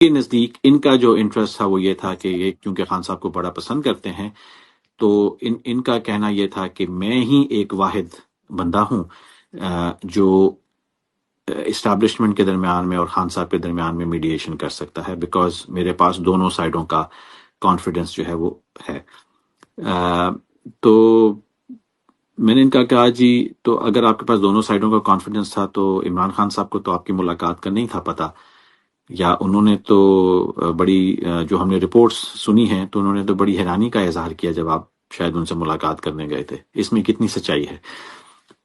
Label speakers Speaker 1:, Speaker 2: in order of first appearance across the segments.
Speaker 1: کے نزدیک ان کا جو انٹرسٹ تھا وہ یہ تھا کہ یہ کیونکہ خان صاحب کو بڑا پسند کرتے ہیں، تو ان کا کہنا یہ تھا کہ میں ہی ایک واحد بندہ ہوں جو اسٹیبلشمنٹ کے درمیان میں اور خان صاحب کے درمیان میں میڈیشن کر سکتا ہے، بیکاز میرے پاس دونوں سائڈوں کا کانفیڈنس جو ہے وہ ہے۔ تو میں نے ان کا کہا جی تو اگر آپ کے پاس دونوں سائڈوں کا کانفیڈنس تھا تو عمران خان صاحب کو تو آپ کی ملاقات کا نہیں تھا پتہ، یا انہوں نے تو بڑی جو ہم نے رپورٹس سنی ہیں تو انہوں نے تو بڑی حیرانی کا اظہار کیا جب آپ شاید ان سے ملاقات کرنے گئے تھے، اس میں کتنی سچائی ہے؟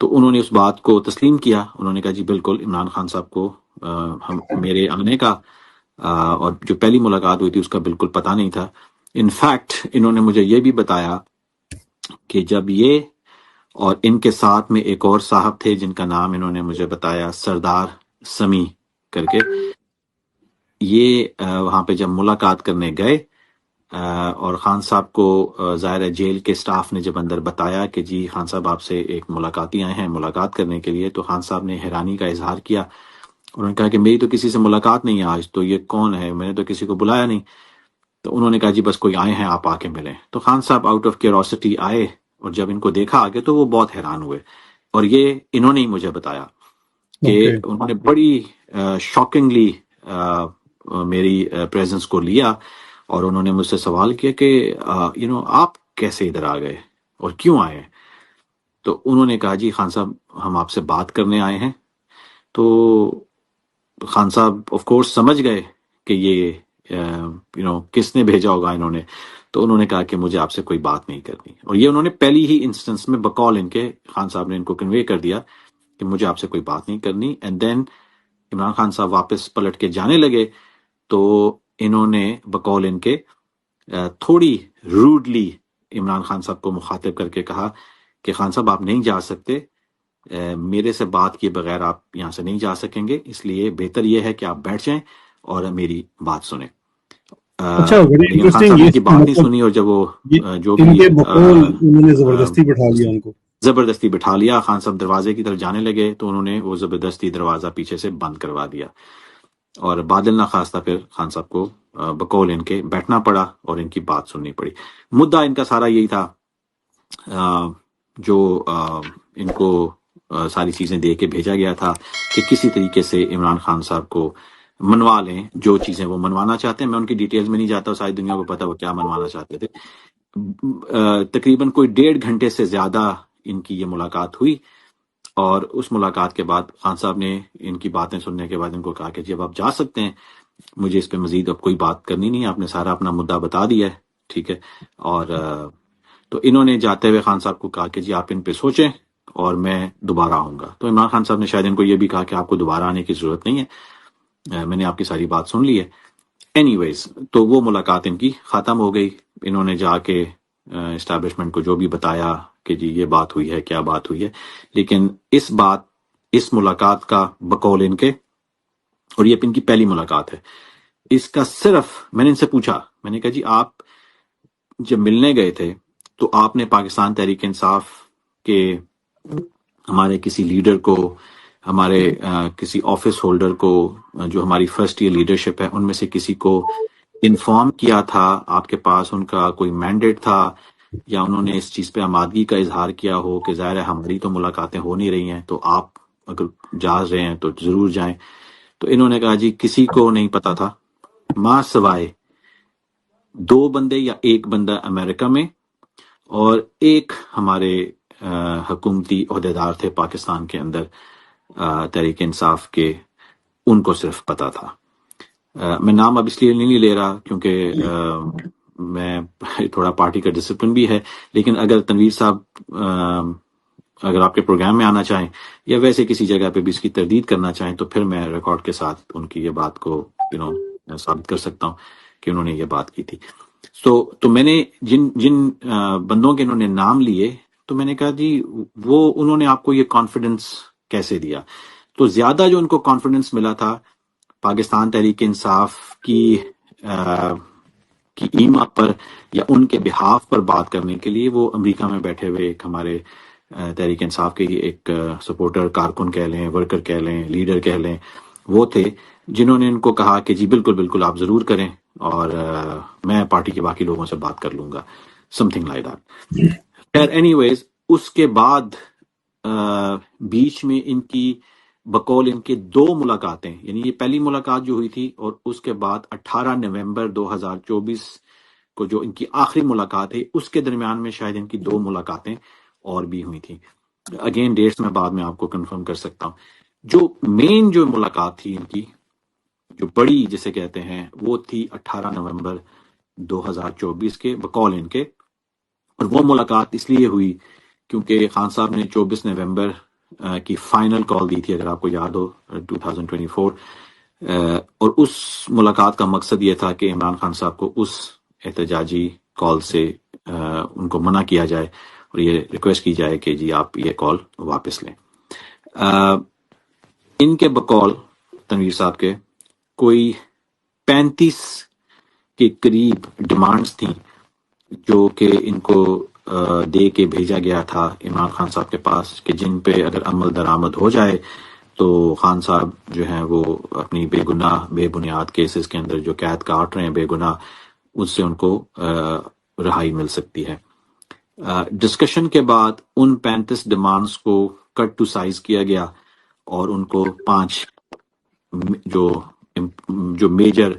Speaker 1: تو انہوں نے اس بات کو تسلیم کیا، انہوں نے کہا جی بالکل عمران خان صاحب کو میرے آنے کا اور جو پہلی ملاقات ہوئی تھی اس کا بالکل پتہ نہیں تھا۔ انفیکٹ انہوں نے مجھے یہ بھی بتایا کہ جب یہ اور ان کے ساتھ میں ایک اور صاحب تھے جن کا نام انہوں نے مجھے بتایا سردار سمی کر کے، یہ وہاں پہ جب ملاقات کرنے گئے اور خان صاحب کو ظاہر ہے جیل کے سٹاف نے جب اندر بتایا کہ جی خان صاحب آپ سے ایک ملاقاتی آئے ہیں ملاقات کرنے کے لیے، تو خان صاحب نے حیرانی کا اظہار کیا، انہوں نے کہا کہ میری تو کسی سے ملاقات نہیں ہے آج، تو یہ کون ہے؟ میں نے تو کسی کو بلایا نہیں۔ تو انہوں نے کہا جی بس کوئی آئے ہیں آپ آ کے ملیں۔ تو خان صاحب آؤٹ آف کیوروسٹی آئے اور جب ان کو دیکھا آگے تو وہ بہت حیران ہوئے، اور یہ انہوں نے ہی مجھے بتایا کہ انہوں نے بڑی شاکنگلی میری پریزنس کو لیا اور انہوں نے مجھ سے سوال کیا کہ آپ کیسے ادھر آ گئے اور کیوں آئے؟ تو انہوں نے کہا جی خان صاحب ہم آپ سے بات کرنے آئے ہیں۔ تو خان صاحب آف کورس سمجھ گئے کہ یہ کس نے بھیجا ہوگا انہوں نے، تو انہوں نے کہا کہ مجھے آپ سے کوئی بات نہیں کرنی، اور یہ انہوں نے پہلی ہی انسٹنس میں بقول ان کے خان صاحب نے ان کو کنوے کر دیا کہ مجھے آپ سے کوئی بات نہیں کرنی۔ اینڈ دین عمران خان صاحب واپس پلٹ کے جانے لگے تو انہوں نے بقول ان کے تھوڑی روڈلی عمران خان صاحب کو مخاطب کر کے کہا کہ خان صاحب آپ نہیں جا سکتے، میرے سے بات کیے بغیر آپ یہاں سے نہیں جا سکیں گے، اس لیے بہتر یہ ہے کہ آپ بیٹھ جائیں اور میری بات سنیں۔
Speaker 2: اچھا بڑی
Speaker 1: لیکن خان صاحب
Speaker 2: انٹرسٹنگ،
Speaker 1: نے
Speaker 2: یہ
Speaker 1: ان کی بات نہیں
Speaker 2: مطلب
Speaker 1: سنی، اور جب وہ جو
Speaker 2: ان
Speaker 1: بھی
Speaker 2: کے بقول انہوں نے زبردستی بٹھا لیا ان کو،
Speaker 1: زبردستی بٹھا لیا، خان صاحب دروازے کی طرف جانے لگے تو انہوں نے وہ زبردستی دروازہ پیچھے سے بند کروا دیا، اور بادل نخواستہ پھر خان صاحب کو بقول ان کے بیٹھنا پڑا اور ان کی بات سننی پڑی۔ مدعا ان کا سارا یہی تھا جو ان کو ساری چیزیں دے کے بھیجا گیا تھا کہ کسی طریقے سے عمران خان صاحب کو منوا لیں، جو چیزیں وہ منوانا چاہتے ہیں۔ میں ان کی ڈیٹیلز میں نہیں جاتا، ساری دنیا کو پتا وہ کیا منوانا چاہتے تھے۔ تقریباً کوئی 1.5 گھنٹے سے زیادہ ان کی یہ ملاقات ہوئی، اور اس ملاقات کے بعد خان صاحب نے ان کی باتیں سننے کے بعد ان کو کہا کہ جب آپ جا سکتے ہیں، مجھے اس پہ مزید اب کوئی بات کرنی نہیں ہے، آپ نے سارا اپنا مدعا بتا دیا ہے، ٹھیک ہے۔ اور تو انہوں نے جاتے ہوئے خان صاحب کو کہا کہ جی آپ ان پہ سوچیں اور میں دوبارہ آؤں گا۔ تو عمران خان صاحب نے شاید ان کو یہ بھی کہا کہ آپ کو دوبارہ آنے کی ضرورت نہیں ہے، میں نے آپ کی ساری بات سن لی ہے۔ اینی ویز تو وہ ملاقات ان کی ختم ہو گئی، انہوں نے جا کے اسٹیبلشمنٹ کو جو بھی بتایا کہ جی یہ بات ہوئی ہے، کیا بات ہوئی ہے، لیکن اس ملاقات کا بقول ان کے، اور یہ ان کی پہلی ملاقات ہے، اس کا صرف میں نے ان سے پوچھا، میں نے کہا جی آپ جب ملنے گئے تھے تو آپ نے پاکستان تحریک انصاف کے ہمارے کسی لیڈر کو، ہمارے کسی آفس ہولڈر کو، جو ہماری فرسٹ ایئر لیڈرشپ ہے ان میں سے کسی کو انفارم کیا تھا؟ آپ کے پاس ان کا کوئی مینڈیٹ تھا، یا انہوں نے اس چیز پہ آمادگی کا اظہار کیا ہو کہ ظاہر ہے ہماری تو ملاقاتیں ہو نہیں رہی ہیں، تو آپ اگر جا رہے ہیں تو ضرور جائیں؟ تو انہوں نے کہا جی کسی کو نہیں پتا تھا ماں سوائے 2 بندے یا 1 بندہ امریکہ میں، اور ایک ہمارے حکومتی عہدیدار تھے پاکستان کے اندر تحریک انصاف کے، ان کو صرف پتا تھا۔ میں نام اب اس لیے نہیں لے رہا کیونکہ میں تھوڑا پارٹی کا ڈسپلن بھی ہے، لیکن اگر تنویر صاحب اگر آپ کے پروگرام میں آنا چاہیں یا ویسے کسی جگہ پہ بھی اس کی تردید کرنا چاہیں تو پھر میں ریکارڈ کے ساتھ ان کی یہ بات کو ثابت کر سکتا ہوں کہ انہوں نے یہ بات کی تھی۔ تو میں نے جن بندوں کے انہوں نے نام لیے تو میں نے کہا جی وہ انہوں نے آپ کو یہ کانفیڈنس کیسے دیا؟ تو زیادہ جو ان کو کانفیڈنس ملا تھا پاکستان تحریک انصاف کی ایما پر یا ان کے بہاف پر بات کرنے کے لیے، وہ امریکہ میں بیٹھے ہوئے ایک ہمارے تحریک انصاف کے ایک سپورٹر، کارکن کہہ لیں، ورکر کہہ لیں، لیڈر کہہ لیں، وہ تھے جنہوں نے ان کو کہا کہ جی بالکل بالکل آپ ضرور کریں اور میں پارٹی کے باقی لوگوں سے بات کر لوں گا، سم تھنگ لائک دیٹ. خیر اینی ویز اس کے بعد بیچ میں ان کی بقول ان کے 2 ملاقاتیں، یعنی یہ پہلی ملاقات جو ہوئی تھی اور اس کے بعد 18 نومبر 2024 کو جو ان کی آخری ملاقات ہے، اس کے درمیان میں شاید ان کی 2 ملاقاتیں اور بھی ہوئی تھیں. اگین ڈیٹس میں بعد میں آپ کو کنفرم کر سکتا ہوں. جو مین جو ملاقات تھی ان کی، جو بڑی جسے کہتے ہیں، وہ تھی 18 نومبر 2024 کے بقول ان کے. اور وہ ملاقات اس لیے ہوئی کیونکہ خان صاحب نے 24 نومبر کی فائنل کال دی تھی، اگر آپ کو یاد ہو 2024. اور اس ملاقات کا مقصد یہ تھا کہ عمران خان صاحب کو اس احتجاجی کال سے ان کو منع کیا جائے اور یہ ریکویسٹ کی جائے کہ جی آپ یہ کال واپس لیں. ان کے بقول تنویر صاحب کے کوئی 35 کے قریب ڈیمانڈز تھیں جو کہ ان کو دے کے بھیجا گیا تھا عمران خان صاحب کے پاس، کہ جن پہ اگر عمل درآمد ہو جائے تو خان صاحب جو ہیں وہ اپنی بے گناہ بے بنیاد کیسز کے اندر جو قید کاٹ رہے ہیں بے گناہ، اس سے ان کو رہائی مل سکتی ہے. ڈسکشن کے بعد ان 35 ڈیمانڈز کو کٹ ٹو سائز کیا گیا اور ان کو 5 جو میجر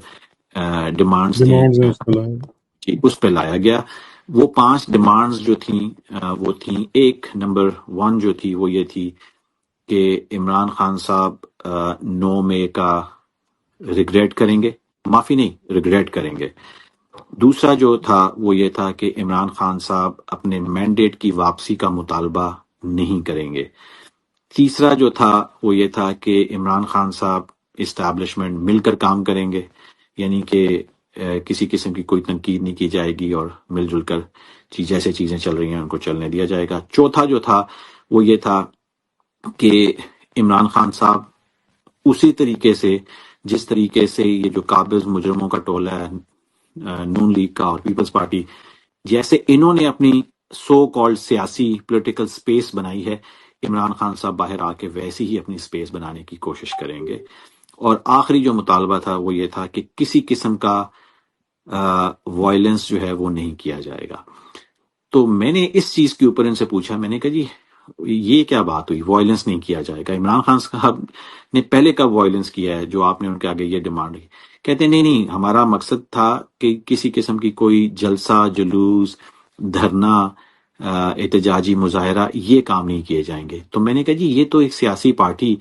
Speaker 1: ڈیمانڈز تھیں
Speaker 2: ڈیمانڈز ہیں اس کو لائے.
Speaker 1: اس پہ لایا گیا. وہ 5 ڈیمانڈز جو تھیں وہ تھیں، ایک نمبر 1 جو تھی وہ یہ تھی کہ عمران خان صاحب 9 مئی کا ریگریٹ کریں گے، معافی نہیں ریگریٹ کریں گے. دوسرا جو تھا وہ یہ تھا کہ عمران خان صاحب اپنے مینڈیٹ کی واپسی کا مطالبہ نہیں کریں گے. تیسرا جو تھا وہ یہ تھا کہ عمران خان صاحب اسٹیبلشمنٹ مل کر کام کریں گے، یعنی کہ کسی قسم کی کوئی تنقید نہیں کی جائے گی اور مل جل کر جیسے چیزیں چل رہی ہیں ان کو چلنے دیا جائے گا. چوتھا جو تھا وہ یہ تھا کہ عمران خان صاحب اسی طریقے سے جس طریقے سے یہ جو قابض مجرموں کا ٹولہ ہے نون لیگ کا اور پیپلز پارٹی، جیسے انہوں نے اپنی سو کالڈ سیاسی پولیٹیکل سپیس بنائی ہے، عمران خان صاحب باہر آ کے ویسی ہی اپنی سپیس بنانے کی کوشش کریں گے. اور آخری جو مطالبہ تھا وہ یہ تھا کہ کسی قسم کا وائلنس جو ہے وہ نہیں کیا جائے گا. تو میں نے اس چیز کے اوپر ان سے پوچھا، میں نے کہا جی یہ کیا بات ہوئی، وائلنس نہیں کیا جائے گا؟ عمران خان صاحب نے پہلے کب وائلنس کیا ہے جو آپ نے ان کے آگے یہ ڈیمانڈ کی؟ کہتے نہیں ہمارا مقصد تھا کہ کسی قسم کی کوئی جلسہ جلوس دھرنا احتجاجی مظاہرہ یہ کام نہیں کیے جائیں گے. تو میں نے کہا جی یہ تو ایک سیاسی پارٹی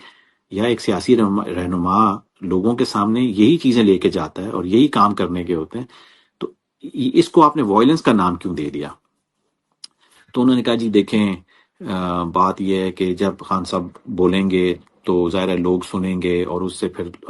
Speaker 1: یا ایک سیاسی رہنما لوگوں کے سامنے یہی چیزیں لے کے جاتا ہے اور یہی کام کرنے کے ہوتے ہیں، تو اس کو آپ نے وائلنس کا نام کیوں دے دیا؟ تو انہوں نے کہا جی دیکھیں بات یہ ہے کہ جب خان صاحب بولیں گے تو ظاہر ہے لوگ سنیں گے اور اس سے پھر